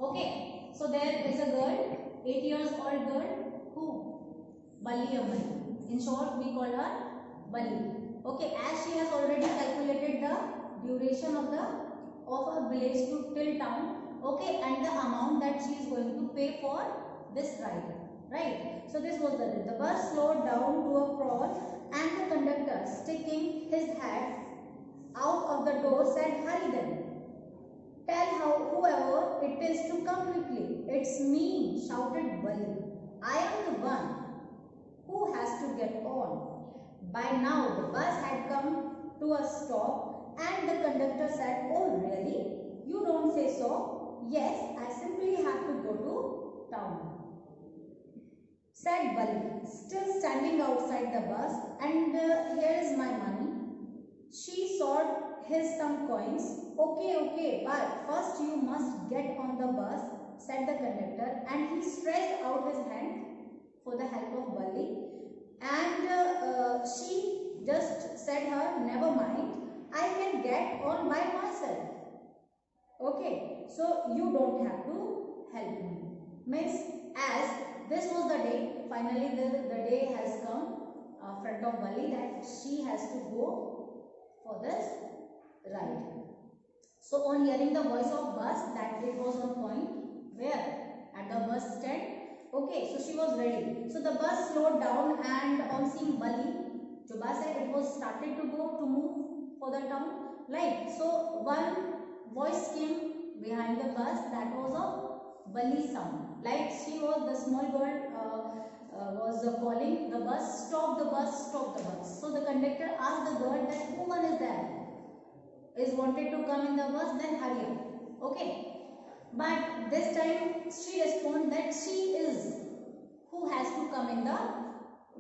Okay, so there is a girl, 8 years old girl, who Bali Amani. In short, we call her Bali. Okay, as she has already calculated the duration of a village to till town. Okay, and the amount that she is going to pay for this ride. Right. So this was the bus slowed down to a crawl, and the conductor, sticking his head out of the door, said, "Hurry then. Tell whoever it is to come quickly." "It's me," shouted Bali. "I am the one who has to get on." By now the bus had come to a stop, and the conductor said, "Oh really? You don't say so." "Yes, I simply have to go to town," said Bali, still standing outside the bus. "And here is my money." She sought his some coins. Okay, but first you must get on the bus," said the conductor, and he stretched out his hand for the help of Bali, and she just said her, "Never mind, I can get on by myself. Okay, so you don't have to help me." Means, as this was the day, finally the day has come front of Bali that she has to go for this ride. So on hearing the voice of bus that it was on point, where? At the bus stand. Okay, so she was ready. So the bus slowed down, and on seeing Bali, जो bus है, it was started to move for the town. Like, so one voice came behind the bus, that was a Bali sound. Like she was, the small girl was calling the bus, "Stop the bus, stop the bus." So the conductor asked the girl that, "Who one is there? Is wanted to come in the bus, then hurry up." Okay, but this time she responded that she is who has to come in the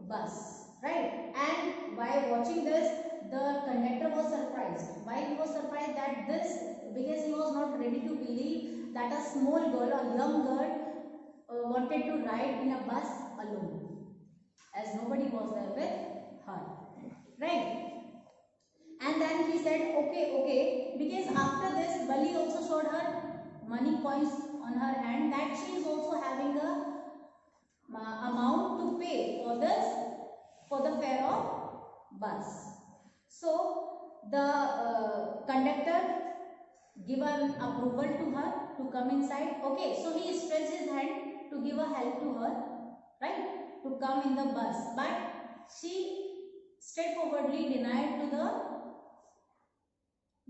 bus, right? And by watching this, the conductor was surprised. Why he was surprised? That this, because he was not ready to believe that a small girl, a young girl, wanted to ride in a bus alone, as nobody was there with her, right? And then he said, okay, because after this, Bali also showed her money coins on her hand, that she is also having a amount to pay for this, for the fare of bus. So the conductor given approval to her to come inside. Okay, so he stretched his hand to give a help to her, right, to come in the bus, but she straightforwardly denied to the,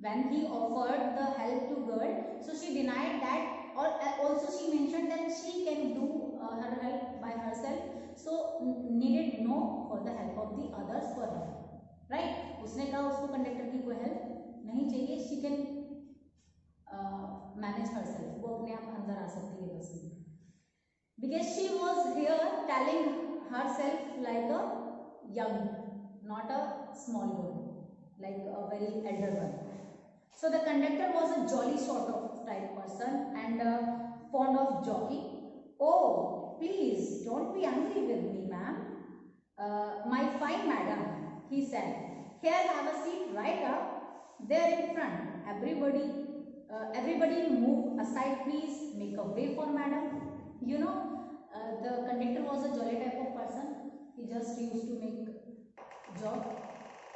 when he offered the help to girl, so she denied that, or also she mentioned that she can do her help by herself, so needed no for the help of the others for her, right? उसने कहा उसको conductor की कोई help नहीं चाहिए, she can manage herself, वो अपने आप अंदर आ सकती है बस में, because she was here telling herself like a young, not a small girl, like a very elder one. So the conductor was a jolly sort of type person and fond of joking. "Oh, please don't be angry with me, ma'am. My fine madam," he said. "Here, have a seat right up there in front. Everybody move aside, please. Make a way for madam." You know, the conductor was a jolly type of person. He just used to make joke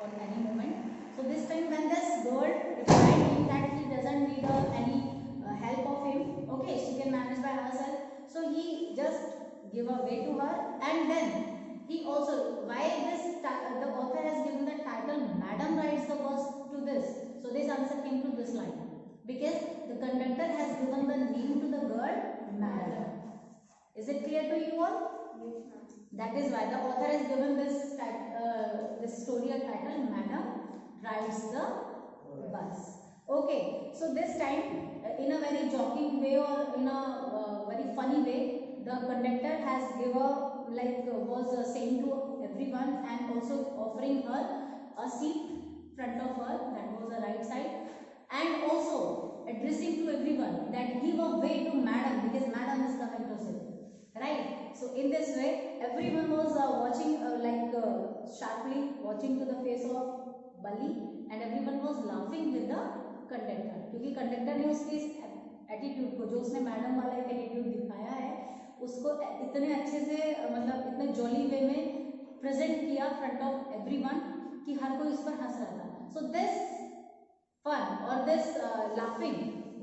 on any moment. So this time when this girl replied him that he doesn't need any help of him, okay, she can manage by herself, so he just give a way to her. And then he also, why this the author has given the title "Madam Rides the Bus" to this, so this answer came to this line, because the conductor has given the name to the girl Madam. Is it clear to you all? Yes, ma'am. That is why the author has given this story a title "Madam Rides the Bus." Okay, so this time in a very joking way, or in a very funny way, the conductor has was saying to everyone, and also offering her a seat front of her, that was the right side, and also addressing to everyone that give a way to madam, because madam is coming to sit, right? So in this way everyone was watching sharply watching to the face of Bali, and everyone was laughing with the conductor, क्योंकि conductor ने उसके attitude को, जो उसने madam वाला एक attitude दिखाया है उसको इतने अच्छे से मतलब इतने जॉली वे में प्रेजेंट किया फ्रंट ऑफ एवरीवन कि हर कोई उस पर हंस रहा था. So this fun or this laughing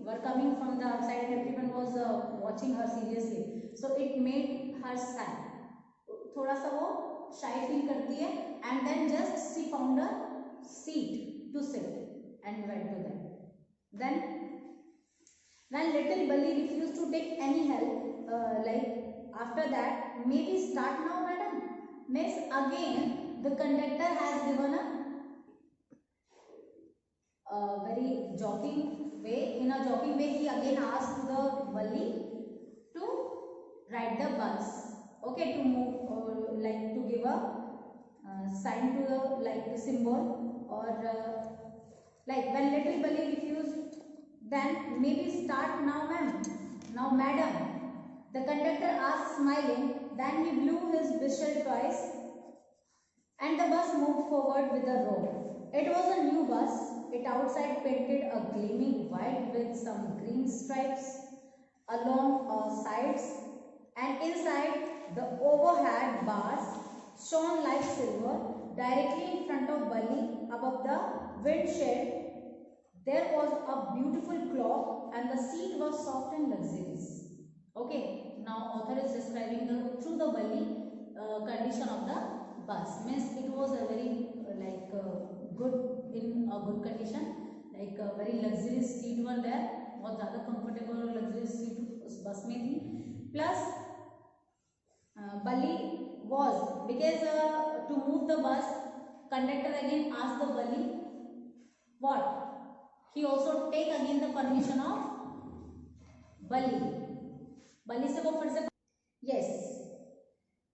were coming from the outside and everyone was watching her seriously, so it made her shy. थोड़ा सा वो shy feel करती है and then just she found a seat to sit and went to them. Then when little Bali refused to take any help, like after that, maybe start now madam, miss, again the conductor has given a very joking way. In a joking way, he again asked the Valli to ride the bus. Okay, to move or like to give a sign to the like the symbol or like when little Valli refused, then maybe start now, ma'am. Now, madam. The conductor asked, smiling. Then he blew his whistle twice, and the bus moved forward with a roar. It was a new bus. It outside painted a gleaming white with some green stripes along sides, and inside the overhead bars shone like silver. Directly in front of Bali, above the windshield, there was a beautiful clock and the seat was soft and luxurious. Okay, now author is describing through the Bali condition of the bus. Means it was a very good, in a good condition, like very luxurious seat were there, बहुत ज़्यादा comfortable और luxurious seat उस बस में थी. Plus Bali was, because to move the bus, conductor again asked the Bali what? He also take again the permission of Bali. Bali से वो फिर से yes.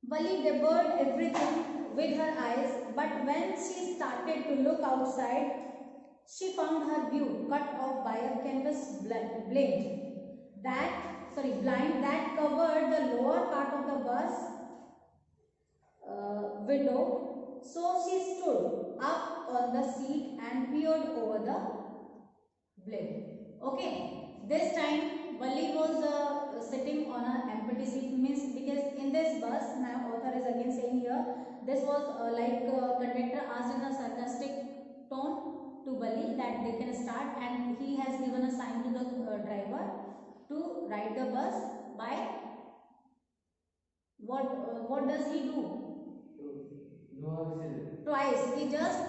Bali devoured everything with her eyes, but when she started to look outside, she found her view cut off by a canvas blind that covered the lower part of the bus window. So she stood up on the seat and peered over the blind. Okay, this time Valli was sitting on an empty seat, means because in this bus, now author is again saying here, this was conductor asked in a sarcastic tone to Valli that they can start, and he has given a sign to the driver to ride the bus by what does he do? Twice. He just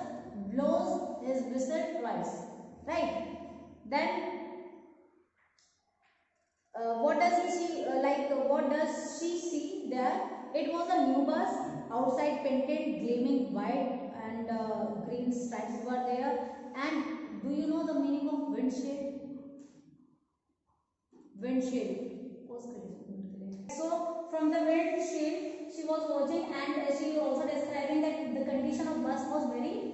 blows his whistle twice, right? Then what does he see? What does she see there? It was a new bus, outside painted gleaming white and green stripes were there. And do you know the meaning of windshield? Windshield. So from the windshield, she was watching, and she also describing that the condition of bus was very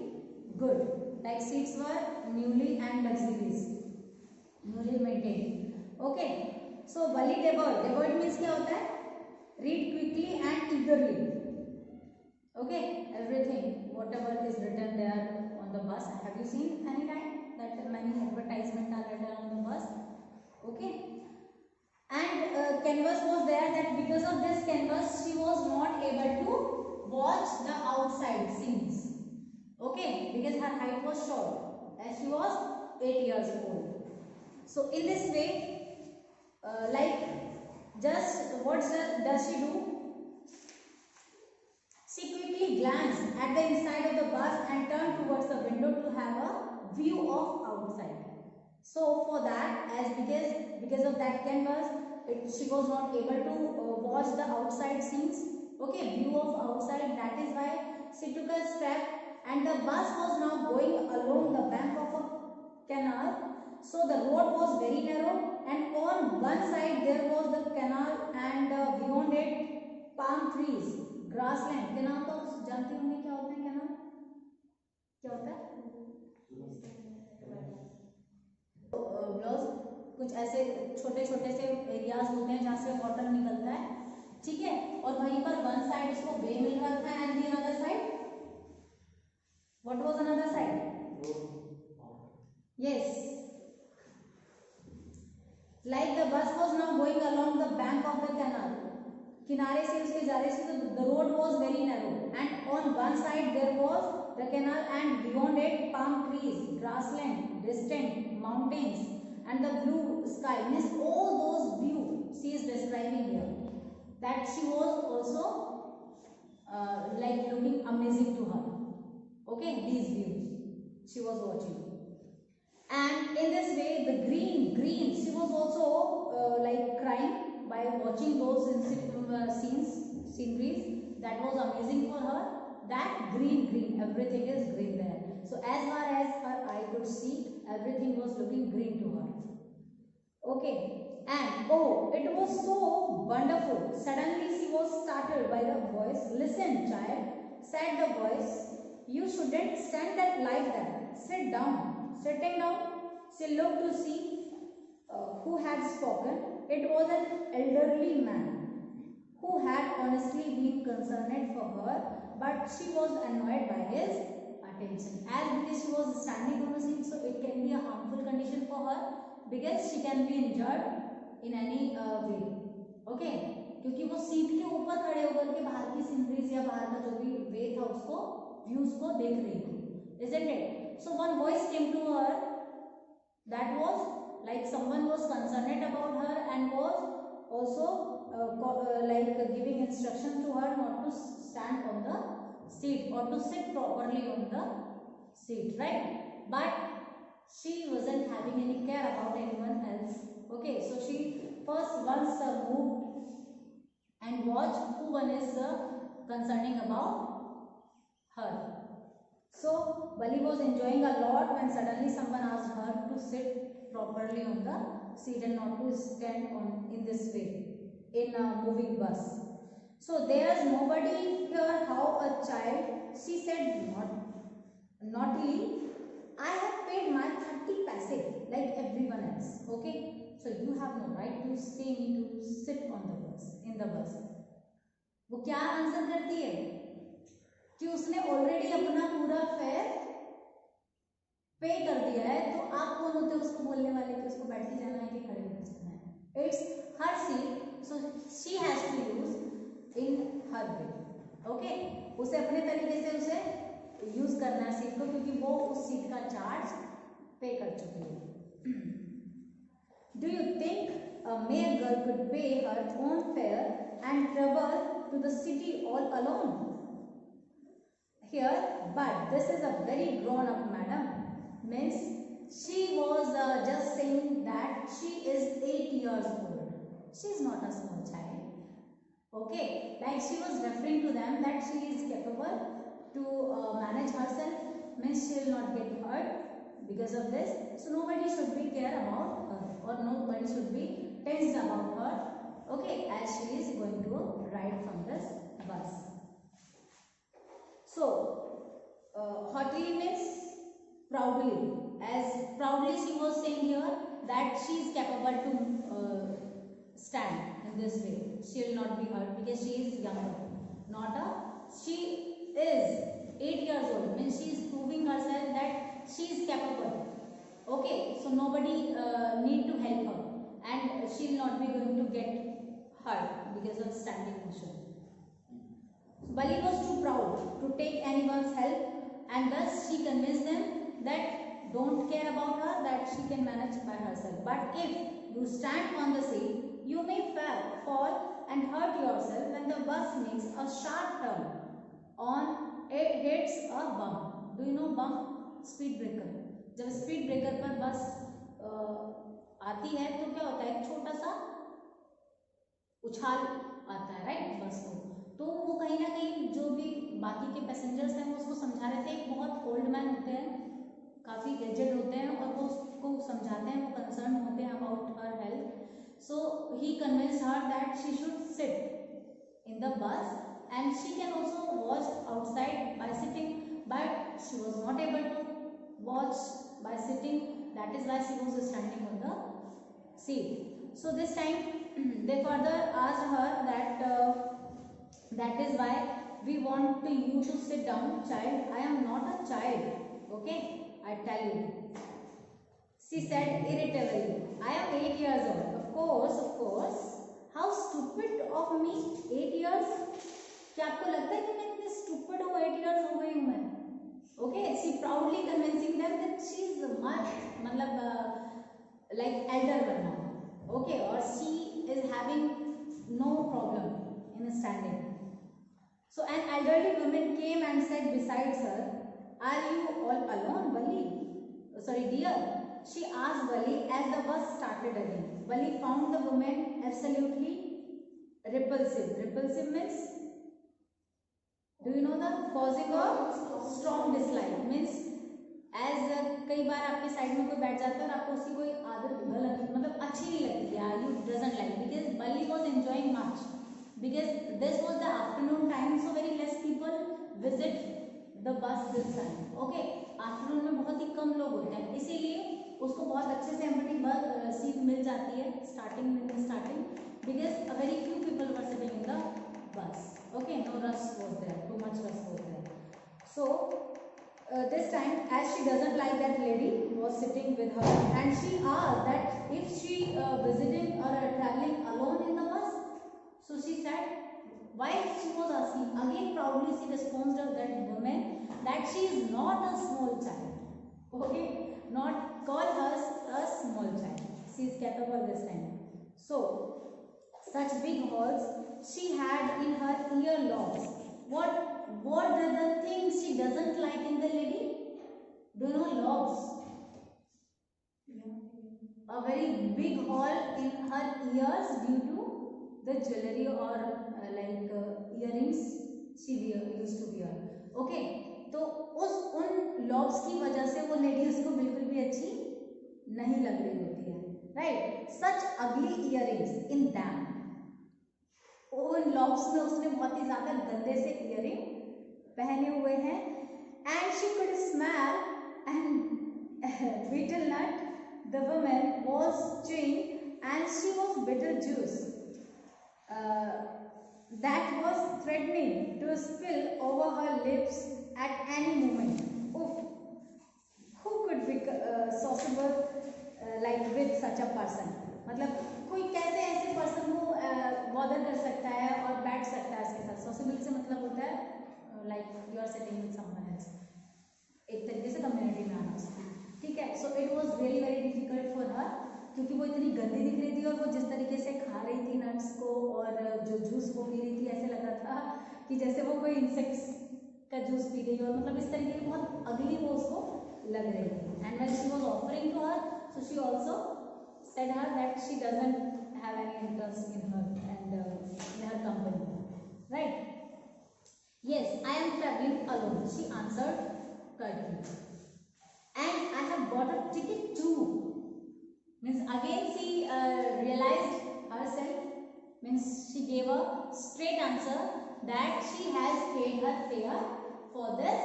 good. Like seats were newly and luxurious, newly maintained. Okay. So Bali devoured means क्या होता है? Read quickly and eagerly. Okay, everything whatever is written there on the bus. Have you seen any time that many advertisements are written on the bus? Okay, and canvas was there, that because of this canvas she was not able to watch the outside scenes. Okay, because her height was short as she was 8 years old. So in this way, just what does she do? She quickly glanced at the inside of the bus and turned towards the window to have a view of outside. So for that, because of that canvas, she was not able to watch the outside scenes. Okay, view of outside. That is why she took a step, and the bus was now going along the bank of a canal. So the road was very narrow, and on one side there was the canal, and beyond it palm trees, grassland. Canal तो जानती होंगे क्या होता है? canal क्या होता है? कुछ ऐसे छोटे छोटे से एरियाज होते हैं जहाँ से वाटर निकलता है, ठीक है, और वहीं पर वन साइड इसको बे मिल रखा है, and the another side, what was another side? Yes, Like the bus was now going along the bank of the canal. किनारे से उसके जा रहे थे तो the road was very narrow and on one side there was the canal and beyond it palm trees, grassland, distant mountains and the blue sky. Means all those view she is describing here. That she was also like looking amazing to her. Okay, these views she was watching. And in this way the green she was also like crying by watching those sceneries. That was amazing for her. That green everything is green there. So as far as her eye could see, everything was looking green to her. Okay, and oh, it was so wonderful. Suddenly she was startled by the voice. Listen, child, said the voice, you shouldn't stand that like that. Sit down. Sitting down, she looked to see who had spoken. It was an elderly man who had honestly been concerned for her, but she was annoyed by his attention. As because she was standing on the seat, so it can be a harmful condition for her because she can be injured in any way. Okay, क्योंकि वो seat के ऊपर खड़े होकर के बाहर की sceneries या बाहर का जो भी वे था उसको व्यूज को देख रही थी, isn't it? So one voice came to her that was like someone was concerned about her and was also like giving instruction to her not to stand on the seat or to sit properly on the seat, right? But she wasn't having any care about anyone else. Okay, so she first once moved and watched who one is concerning about her. So Bali was enjoying a lot when suddenly someone asked her to sit properly on the seat and not to stand on in this way in a moving bus. So there is nobody here. How a child, she said naughtily, I have paid my 30 paise like everyone else. Okay, so you have no right to stay me to sit on the bus in the bus. वो क्या answer करती है कि उसने already अपना पूरा fair पे कर दिया है, तो आप कौन होते हो उसको बोलने वाले कि उसको बैठ के जाना है कि खड़े होकर जाना है? It's her seat, so she has to use in her way. Okay, उसे अपने तरीके से उसे यूज करना है सीट को, क्योंकि वो उस सीट का चार्ज पे कर चुकी है. Do you think a mere girl could pay her own fare and travel to the city all alone? Here, but this is a very grown up madam. Means she was just saying that she is 8 years old. She is not a small child. Okay, like she was referring to them that she is capable to manage herself. Means she will not get hurt because of this. So nobody should be care about her or nobody should be tensed about her. Okay, as she is going to ride from this bus. So, haughtily means proudly. As proudly she was saying here that she is capable to stand in this way. She will not be hurt because she is younger. She is 8 years old. Means she is proving herself that she is capable. Okay, so nobody need to help her, and she will not be going to get hurt because of standing motion. Bali was too proud to take anyone's help, and thus she convinced them that don't care about her, that she can manage by herself. But if you stand on the seat, you may fall and hurt yourself when the bus makes a sharp turn on it hits a bump. Do you know bump? Speed breaker. जब speed breaker पर बस आती है तो क्या होता है, एक छोटा सा उछाल आता है, राइट, बस को. तो वो कहीं ना कहीं जो भी बाकी के पैसेंजर्स हैं वो उसको समझा रहे थे. एक बहुत ओल्ड मैन होते हैं, काफ़ी एजेड होते हैं, और वो उसको समझाते हैं, वो कंसर्न होते हैं about her health. So he convince her that she should sit in the bus and she can also watch outside by sitting, but she was not able to watch by sitting. That is why she was standing on the seat. So this time they further asked her that that is why we want you to sit down, child. I am not a child, okay, I tell you. She said irritably, I am 8 years old. of course. How stupid of me, 8 years. क्या आपको लगता है कि मैं इतनी stupid हूँ? 8 years हो गई हूँ मैं. Okay, she proudly convincing them that she is much, मतलब like elder one now. Okay, or she is having no problem in standing. So an elderly woman came and said besides her, "Are you all alone, Bali? Sorry, dear." She asked Bali as the bus started again. Bali found the woman absolutely repulsive. Repulsive means, do you know the causing a strong dislike? Means as कई बार आपके side में कोई बैठ जाता है और आपको उसकी कोई आदत गलत मतलब अच्छी नहीं लगती है, you doesn't like, because Bali was enjoying much because this was the afternoon time, so very less people visit the bus this time. Okay, afternoon में बहुत ही कम लोग होते हैं, इसीलिए उसको बहुत अच्छे से एम्प्टी सीट मिल जाती है starting because a very few people were sitting in the bus. Okay, no rush was there, too much rush was there. So this time, as she doesn't like that lady was sitting with her, and she asked that if she visiting or traveling alone in the bus. So she said, while she was asking, again proudly she responded to that woman that she is not a small child. Okay, not call her a small child. She is capable this time. So such big holes she had in her earlobes. What are the things she doesn't like in the lady? Do you know lobes? A very big hole in her ears due to the jewelry or earrings she used to wear. Okay, तो उन lobes की वजह से वो lady उसको बिल्कुल भी अच्छी नहीं लग रही होती है, right? Such ugly earrings in them. उन lobes में उसने बहुत ही ज्यादा गंदे से earring पहने हुए हैं, and she could smell and betel nut the woman was chewing, and she was bitter juice that was threatening to spill over her lips at any moment. Oof. Who could be sociable like with such a person? मतलब कोई कैसे ऐसे person को bother कर सकता है और बैठ सकता है इसके साथ? सोशल से मतलब होता है like you are sitting with someone else, एक तरीके से कम्युनिटी में आना उसका, ठीक है. So it was very very difficult for her, क्योंकि वो इतनी गंदी दिख रही थी और वो जिस तरीके से खा रही थी नट्स को और जो जूस वो पी रही थी, ऐसे लग रहा था कि जैसे वो कोई इंसेक्ट्स का जूस पी गई, और मतलब इस तरीके की बहुत अगली वो उसको लग रही थी. And when she was offering to her, so she also said her that she doesn't have any interest in her and in her company, right? Yes, I am traveling alone, she answered curtly, and I have bought a ticket too. Means again she realized herself, means she gave a straight answer that she has paid her fare for this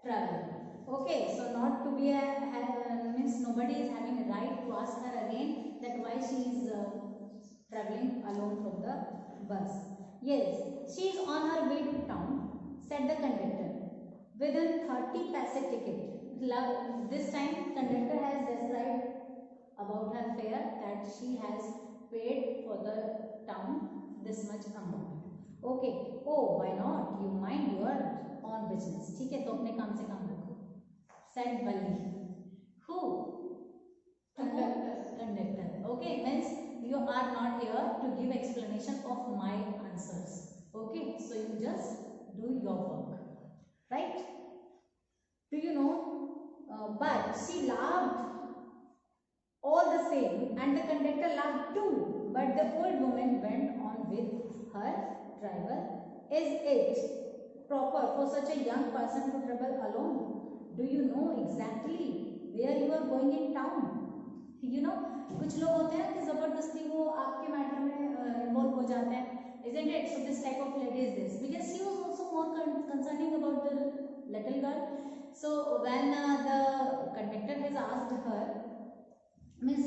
travel. Okay, so not to be means nobody is having a right to ask her again that why she is traveling alone from the bus. Yes, she is on her way to town, said the conductor, with a 30 paise ticket. This time conductor has described about her fare that she has paid for the town this much amount. Okay, oh why not, you mind your own business. ठीक है, तो अपने काम से काम रखो, said Bali. Who? Conductor. Okay, means you are not here to give explanation of my answers. Okay, so you just do your work, right? Do you know? But she laughed all the same, and the conductor laughed too. But the old woman went on with her driver. Is it proper for such a young person to travel alone? Do you know exactly where you are going in town? You know, कुछ लोग होते हैं कि जबरदस्ती वो आपके matter में involve हो जाते हैं, isn't it? So this type of lady is this, because she was also more concerning about the little girl. So when the conductor has asked her, means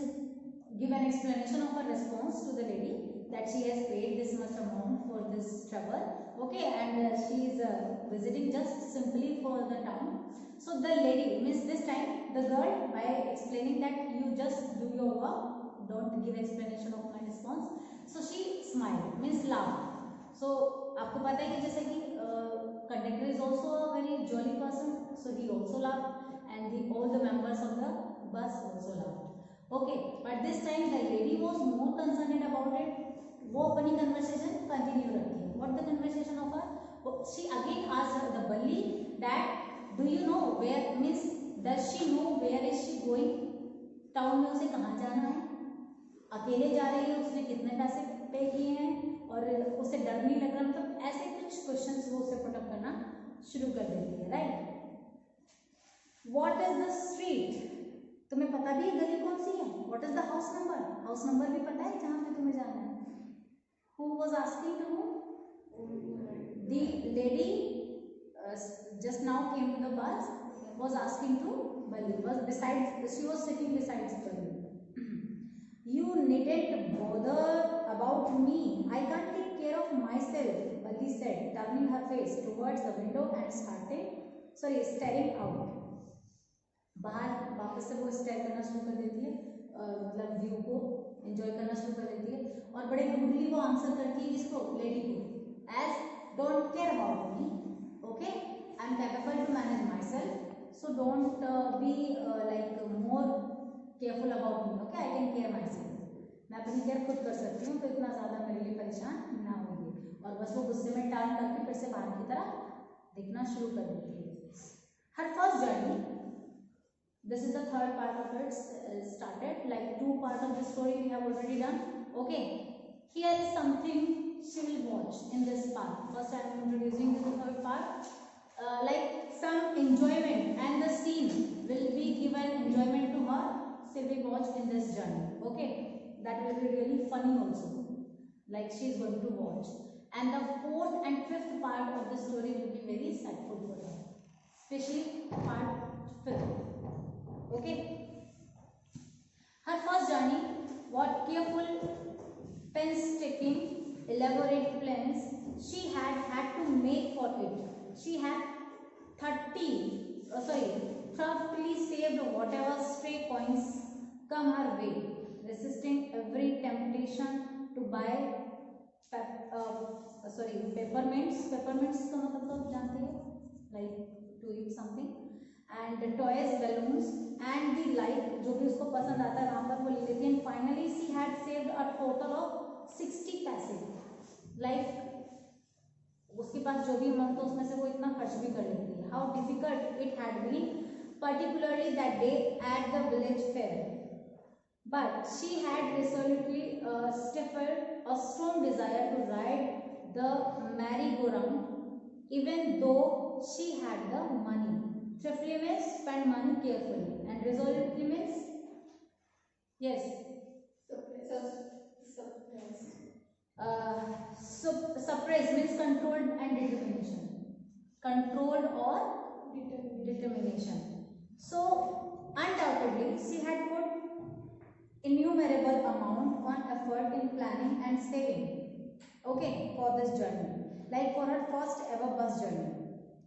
give an explanation of her response to the lady that she has paid this much amount for this travel, okay, and she is visiting just simply for the town. So the lady, means this time the girl, by explaining that you just do your work, don't give explanation of my response. So she smiled means laughed. So आपको पता है कि जैसे कि conductor is also a very jolly person, so he also laughed and all the members of the bus also laughed. Okay, but this time the lady was more concerned about it. वो अपनी conversation continue रखती है. What the conversation of her? She again asked the bully that do you know where means does she know where is she going? Town में उसे कहाँ जाना है, अकेले जा रही है, उसने कितने पैसे पे किए हैं और उसे डर नहीं लग रहा, मतलब ऐसे कुछ क्वेश्चंस वो उसे पुटअप करना शुरू कर देती है. Right. What is the street? तुम्हें पता भी है गली कौन सी है? What is the house number? House number भी पता है जहाँ पे तुम्हें जाना है. Who was asking to who? The lady just now came to the bus was asking to Balli, was beside, she was sitting beside Balli. You needn't bother about me, I can't take care of myself, Balli said, turning her face towards the window and staring out. बाहर वापस से वो stair करना शुरू कर देती है, मतलब व्यू को एंजॉय करना शुरू कर देती है और बड़े रूडली वो आंसर करती है किसको? लेडी को. As don't care about me, okay, I am capable to manage myself, so don't be like more careful about me, okay, I can care myself, मैं अपनी केयर खुद कर सकती हूँ, तो इतना ज़्यादा मेरे लिए परेशान ना होइए. और बस वो गुस्से में टाल करके फिर से बाहर की तरफ देखना शुरू कर देती है. हर first journey, this is the third part of it started, like 2 parts of the story we have already done. Okay, here is something she will watch in this part. First I am introducing to the third part. Like some enjoyment and the scene will be given enjoyment to her, she will watch in this journey. Okay, that will be really funny also, like she is going to watch. And the 4th and 5th part of the story will be very sadful for her, especially part 5th. Okay, her first journey, what careful, painstaking, elaborate plans she had to make for it. She had thoughtfully saved whatever stray coins come her way, resisting every temptation to buy peppermints. Peppermints का मतलब तो आप जानते हैं, like to eat something, and toys, balloons and the like, जो भी उसको पसंद आता है वहाँ पर वो ले लेती है. And finally she had saved a total of 60 पैसे, like उसके पास जो भी अमाउंट था उसमें से वो इतना खर्च भी कर लेती है. How difficult it had been, particularly that day at the village fair, but she had resolutely stifled a strong desire to ride the merry-go-round even though she had the money. Thriftily means spend money carefully, and resolutely means yes, suppress means controlled and determination, controlled or determination. So undoubtedly she had put innumerable amount on effort in planning and saving, okay, for this journey, like for her first ever bus journey,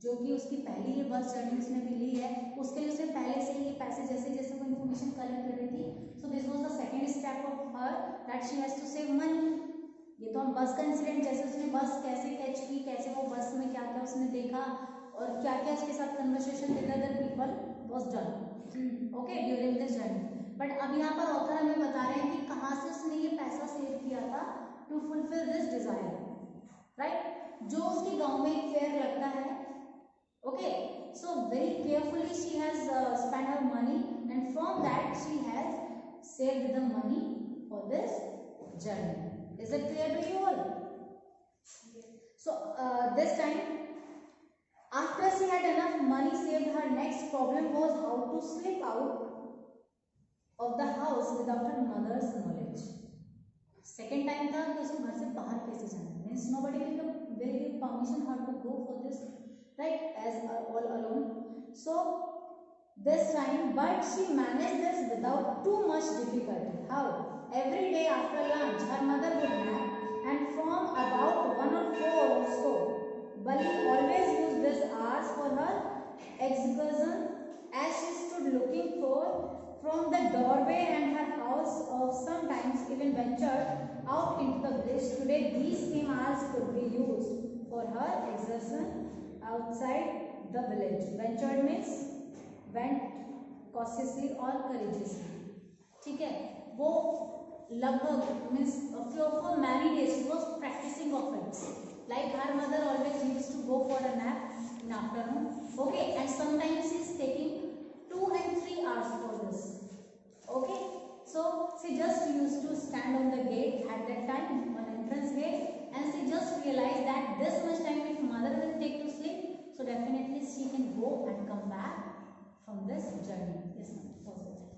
जो कि उसकी पहली ये bus journey उसने भी ली है, उसके लिए उसने पहले से ये पैसे जैसे जैसे वो इन्फॉर्मेशन कलेक्ट कर रही थी. So this was the second step of her, that she has to save money. ये तो हम बस का इंसिडेंट, जैसे उसने बस कैसे कैच की, कैसे वो बस में क्या क्या उसने देखा और क्या क्या उसके साथ conversation with other people was done, okay, during this journey. But अब यहाँ पर ऑथर हमें बता रहे हैं कि कहाँ से उसने ये पैसा सेव किया था to fulfil this desire, right. जो उसके गाँव में एक फेयर लगता है, okay, so very carefully she has spent her money, and from that she has saved the money for this journey. Is it clear to you all? So this time after she had enough money saved, her next problem was how to slip out of the house without her mother's knowledge. Second time था कि उसको घर से बाहर कैसे जाना, means nobody will give permission her to go for this, right, as all alone. So this time, but she managed this without too much difficulty. How? Every day after lunch her mother would nap, and from about 1 or 4 or so, Balli always used these hours for her excursion, as she stood looking for from the doorway and her house, or sometimes even ventured out into the village. Today, these same hours could be used for her exertion outside the village. Ventured means went cautiously or courageously. ठीक है, वो लगभग means for many days she was practicing of it. Like her mother always used to go for a nap in afternoon. Okay, and sometimes she is taking 2 and 3 hours for this. Okay, so she just used to stand on the gate at that time, on entrance gate, and she just realized that this much time if mother will take to sleep, so definitely she can go and come back from this journey. Yes, ma'am.